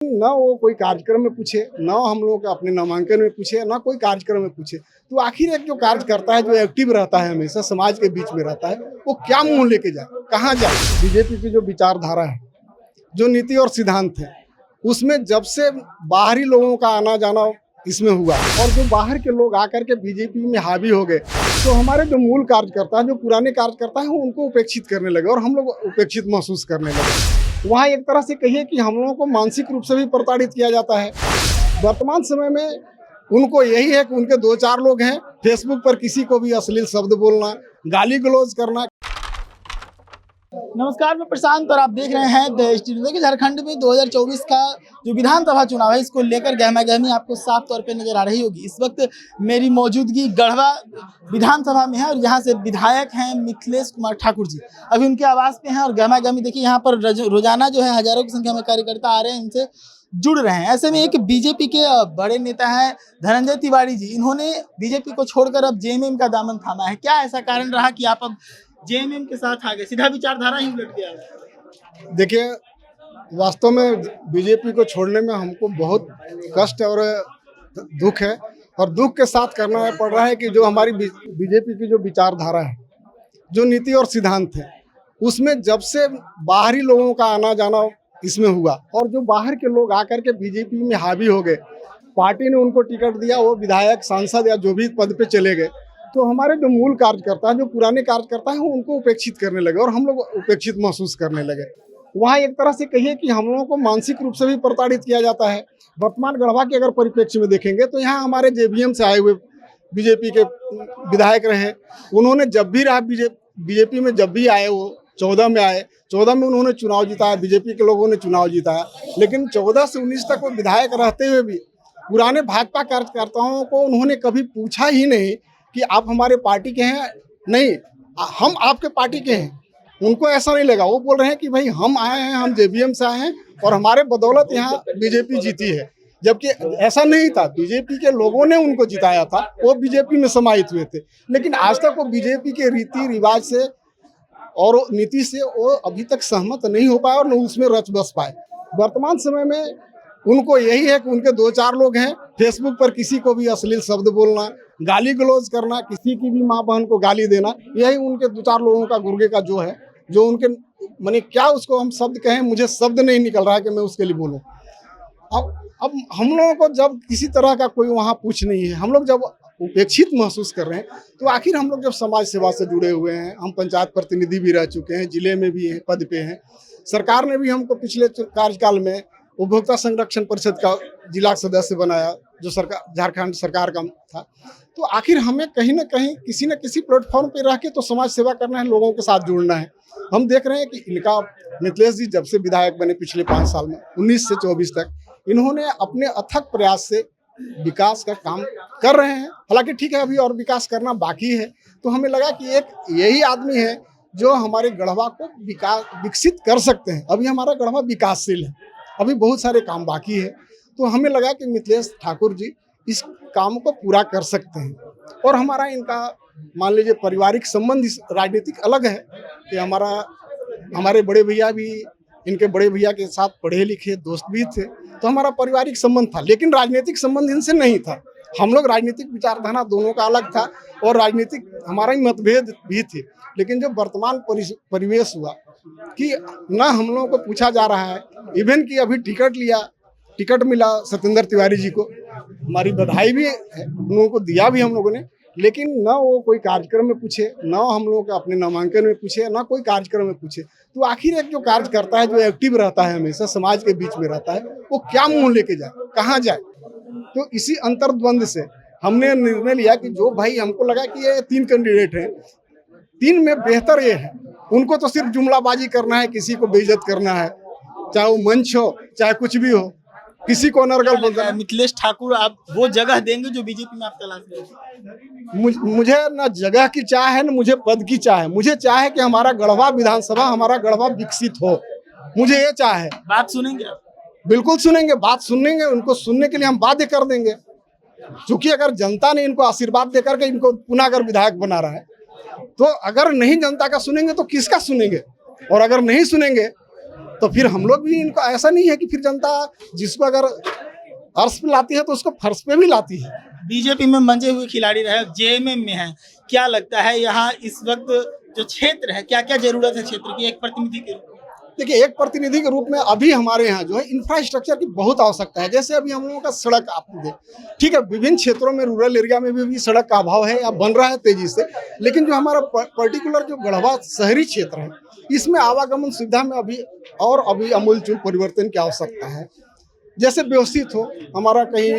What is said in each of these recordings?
ना वो कोई कार्यक्रम में पूछे, ना हम लोग अपने नामांकन में पूछे, ना कोई कार्यक्रम में पूछे। तो आखिर एक जो कार्य करता है, जो एक्टिव रहता है, हमेशा समाज के बीच में रहता है, वो क्या मुंह लेके जाए, कहाँ जाए। बीजेपी की जो विचारधारा है, जो नीति और सिद्धांत है, उसमें जब से बाहरी लोगों का आना जाना इसमें हुआ और जो बाहर के लोग आकर के बीजेपी में हावी हो गए, तो हमारे जो मूल कार्यकर्ता हैं, जो पुराने कार्यकर्ता हैं, उनको उपेक्षित करने लगे और हम लोग उपेक्षित महसूस करने लगे। वहाँ एक तरह से कहिए कि हम लोगों को मानसिक रूप से भी प्रताड़ित किया जाता है। वर्तमान समय में उनको यही है कि उनके 2-4 लोग हैं, फेसबुक पर किसी को भी अश्लील शब्द बोलना, गाली गलौज करना। नमस्कार, मैं प्रशांत और आप देख रहे हैं द स्टूडियो। देखिए, झारखंड में 2024 का जो विधानसभा चुनाव है, इसको लेकर गहमा-गहमी आपको साफ तौर पे नजर आ रही होगी। इस वक्त मेरी मौजूदगी गढ़वा विधानसभा में है और यहाँ से विधायक हैं मिथिलेश कुमार ठाकुर जी। अभी उनके आवास पे हैं और गहमा-गहमी देखिए, यहाँ पर रोजाना जो है हजारों की संख्या में कार्यकर्ता आ रहे हैं, इनसे जुड़ रहे हैं। ऐसे में एक बीजेपी के बड़े नेता हैं धनंजय तिवारी जी, इन्होंने बीजेपी को छोड़कर अब जेएमएम का दामन थामा है। क्या ऐसा कारण रहा कि आप अब जेएमएम के साथ आ गए, सीधा विचारधारा ही उलट गया? देखिए, वास्तव में बीजेपी को छोड़ने में हमको बहुत कष्ट और दुख है और दुख के साथ करना पड़ रहा है कि जो हमारी बीजेपी की जो विचारधारा है, जो नीति और सिद्धांत है, उसमें जब से बाहरी लोगों का आना जाना इसमें हुआ और जो बाहर के लोग आकर के बीजेपी में हावी हो गए, पार्टी ने उनको टिकट दिया, वो विधायक, सांसद या जो भी पद पे चले गए, तो हमारे जो मूल कार्यकर्ता हैं, जो पुराने कार्यकर्ता हैं, उनको उपेक्षित करने लगे और हम लोग उपेक्षित महसूस करने लगे। वहाँ एक तरह से कहिए कि हम लोगों को मानसिक रूप से भी प्रताड़ित किया जाता है। वर्तमान गढ़वा के अगर परिप्रेक्ष्य में देखेंगे तो यहाँ हमारे जेबीएम से आए हुए बीजेपी के विधायक रहे, उन्होंने जब भी रहा बीजेपी में, जब भी आए, वो 14 में आए, 14 में उन्होंने चुनाव जिताया, बीजेपी के लोगों ने चुनाव जिताया। लेकिन 14 से 19 तक वो विधायक रहते हुए भी पुराने भाजपा कार्यकर्ताओं को उन्होंने कभी पूछा ही नहीं कि आप हमारे पार्टी के हैं, नहीं हम आपके पार्टी के हैं। उनको ऐसा नहीं लगा, वो बोल रहे हैं कि भाई हम आए हैं, हम जेबीएम से आए हैं और हमारे बदौलत यहाँ बीजेपी जीती है। जबकि ऐसा नहीं था, बीजेपी के लोगों ने उनको जिताया था, वो बीजेपी में समाहित हुए थे। लेकिन आज तक वो बीजेपी के रीति रिवाज से और नीति से वो अभी तक सहमत नहीं हो पाए और न उसमें रच बस पाए। वर्तमान समय में उनको यही है कि उनके 2-4 लोग हैं, फेसबुक पर किसी को भी अश्लील शब्द बोलना, गाली गलौज करना, किसी की भी माँ बहन को गाली देना, यही उनके 2-4 लोगों का गुर्गे का जो है, जो उनके माने क्या उसको हम शब्द कहें, मुझे शब्द नहीं निकल रहा है कि मैं उसके लिए बोलूँ। अब हम लोगों को जब किसी तरह का कोई वहाँ पूछ नहीं है, हम लोग जब उपेक्षित महसूस कर रहे हैं, तो आखिर हम लोग जब समाज सेवा से जुड़े हुए हैं, हम पंचायत प्रतिनिधि भी रह चुके हैं, जिले में भी हैं, पद पे हैं, सरकार ने भी हमको पिछले कार्यकाल में उपभोक्ता संरक्षण परिषद का जिला सदस्य बनाया, जो सरकार झारखंड सरकार का था। तो आखिर हमें कहीं ना कहीं किसी न किसी प्लेटफॉर्म पे रह के तो समाज सेवा करना है, लोगों के साथ जुड़ना है। हम देख रहे हैं कि इनका मिथिलेश जी जब से विधायक बने पिछले 5 साल में 19 से 24 तक, इन्होंने अपने अथक प्रयास से विकास का काम कर रहे हैं। हालांकि ठीक है, अभी और विकास करना बाकी है। तो हमें लगा कि एक यही आदमी है जो हमारे गढ़वा को विकसित कर सकते हैं। अभी हमारा गढ़वा विकासशील है, अभी बहुत सारे काम बाकी है। तो हमें लगा कि मिथिलेश ठाकुर जी इस काम को पूरा कर सकते हैं। और हमारा इनका मान लीजिए पारिवारिक संबंध राजनीतिक अलग है कि हमारे बड़े भैया भी इनके बड़े भैया के साथ पढ़े लिखे दोस्त भी थे, तो हमारा पारिवारिक संबंध था, लेकिन राजनीतिक संबंध इनसे नहीं था। हम लोग राजनीतिक विचारधारा दोनों का अलग था और राजनीतिक हमारा ही मतभेद भी थे। लेकिन जब वर्तमान परिवेश हुआ कि ना हम लोगों को पूछा जा रहा है, इवन कि अभी टिकट मिला सत्येंद्र तिवारी जी को, हमारी बधाई भी है, उन लोगों को दिया भी हम लोगों ने, लेकिन ना वो कोई कार्यक्रम में पूछे, ना हम लोगों को अपने नामांकन में पूछे, ना कोई कार्यक्रम में पूछे। तो आखिर एक जो कार्य करता है, जो एक्टिव रहता है, हमेशा समाज के बीच में रहता है, वो क्या मुंह लेके जाए, कहाँ जाए। तो इसी अंतर्द्वंद से हमने निर्णय लिया कि जो भाई हमको लगा कि ये 3 कैंडिडेट हैं, 3 में बेहतर ये है, उनको तो सिर्फ जुमलाबाजी करना है, किसी को बेइज्जत करना है, चाहे वो मंच हो चाहे कुछ भी हो, किसी को अनर्गल बोलना है। मिथिलेश ठाकुर आप वो जगह देंगे जो बीजेपी में आप तलाश रहे? मुझे ना जगह की चाह है, ना मुझे पद की चाह है। मुझे चाह है कि हमारा गढ़वा विधानसभा, हमारा गढ़वा विकसित हो, मुझे ये चाह है। बात सुनेंगे आप? बिल्कुल सुनेंगे, बात सुनेंगे, उनको सुनने के लिए हम बाध्य कर देंगे। क्योंकि अगर जनता ने इनको आशीर्वाद देकर के इनको पुनः अगर विधायक बना रहा है, तो अगर नहीं जनता का सुनेंगे तो किसका सुनेंगे? और अगर नहीं सुनेंगे तो फिर हम लोग भी इनको, ऐसा नहीं है कि फिर जनता जिसको अगर अर्श पे लाती है तो उसको फर्श पे भी लाती है। बीजेपी में मंजे हुए खिलाड़ी रहे, जेएमएम में हैं, क्या लगता है यहाँ इस वक्त जो क्षेत्र है, क्या क्या जरूरत है क्षेत्र की एक प्रतिनिधि के रूप में? देखिए, एक प्रतिनिधि के रूप में अभी हमारे यहाँ जो है इंफ्रास्ट्रक्चर की बहुत आवश्यकता है। जैसे अभी हम लोगों का सड़क आप दें, ठीक है, विभिन्न क्षेत्रों में रूरल एरिया में भी सड़क का अभाव है या बन रहा है तेजी से, लेकिन जो हमारा पर्टिकुलर जो गढ़वा शहरी क्षेत्र है, इसमें आवागमन सुविधा में अभी अमूलचूल परिवर्तन की आवश्यकता है। जैसे व्यवस्थित हो, हमारा कहीं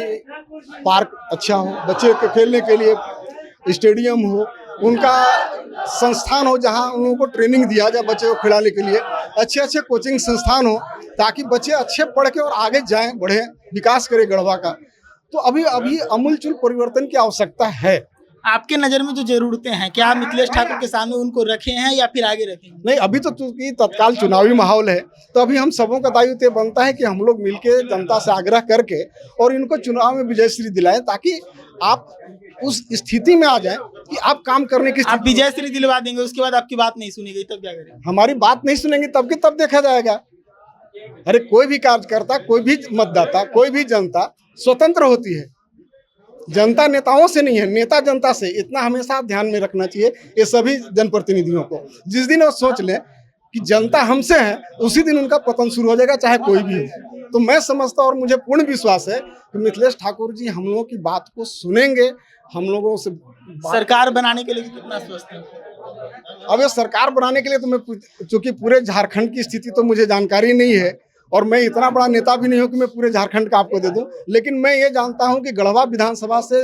पार्क अच्छा हो, बच्चे के खेलने के लिए स्टेडियम हो, उनका संस्थान हो जहां उन लोगों को ट्रेनिंग दिया जाए बच्चे को खिलाने के लिए, अच्छे अच्छे कोचिंग संस्थान हो ताकि बच्चे अच्छे पढ़ के और आगे जाएं, बढ़े, विकास करें गढ़वा का। तो अभी अमूलचूल परिवर्तन की आवश्यकता है। आपके नज़र में जो जरूरतें हैं, क्या मिथिलेश ठाकुर के सामने उनको रखे हैं या फिर आगे रखेंगे? नहीं, अभी तो चूंकि तत्काल चुनावी माहौल है, तो अभी हम सबों का दायित्व ये बनता है कि हम लोग मिलकर जनता से आग्रह करके और इनको चुनाव में विजयश्री दिलाएं, ताकि आप उस स्थिति में आ जाएं कि आप काम करने की आप विजयश्री दिलवा देंगे, उसके बाद आपकी बात नहीं सुनी गई तब क्या करेंगे? हमारी बात नहीं सुनेंगे तब की तब देखा जाएगा। अरे कोई भी कार्यकर्ता, कोई भी मतदाता, कोई भी जनता स्वतंत्र होती है। जनता नेताओं से नहीं है, नेता जनता से। इतना हमेशा आप ध्यान में रखना चाहिए ये सभी जनप्रतिनिधियों को। जिस दिन वो सोच लें कि जनता हमसे है, उसी दिन उनका पतन शुरू हो जाएगा, चाहे कोई भी हो। तो मैं समझता और मुझे पूर्ण विश्वास है कि मिथिलेश ठाकुर जी हम लोगों की बात को सुनेंगे। हम लोगों से सरकार बनाने के लिए कितना स्वस्थ है? अब ये सरकार बनाने के लिए तो मैं, चूंकि पूरे झारखंड की स्थिति तो मुझे जानकारी नहीं है और मैं इतना बड़ा नेता भी नहीं हूं कि मैं पूरे झारखंड का आपको दे दूं, लेकिन मैं ये जानता हूं कि गढ़वा विधानसभा से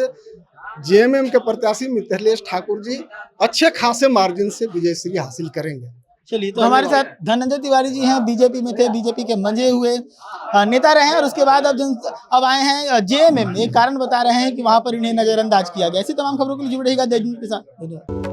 जेएमएम के प्रत्याशी मिथिलेश ठाकुर जी अच्छे खासे मार्जिन से विजयश्री हासिल करेंगे। चलिए, तो हमारे साथ धनंजय तिवारी जी हैं, बीजेपी में थे, बीजेपी के मंजे हुए नेता रहे और उसके बाद अब आए हैं जेएमएम। एक कारण बता रहे हैं कि वहां पर इन्हें नजरअंदाज किया गया। ऐसी तमाम खबरों के लिए जुड़े रहिएगा देश न्यूज़ के साथ। धन्यवाद।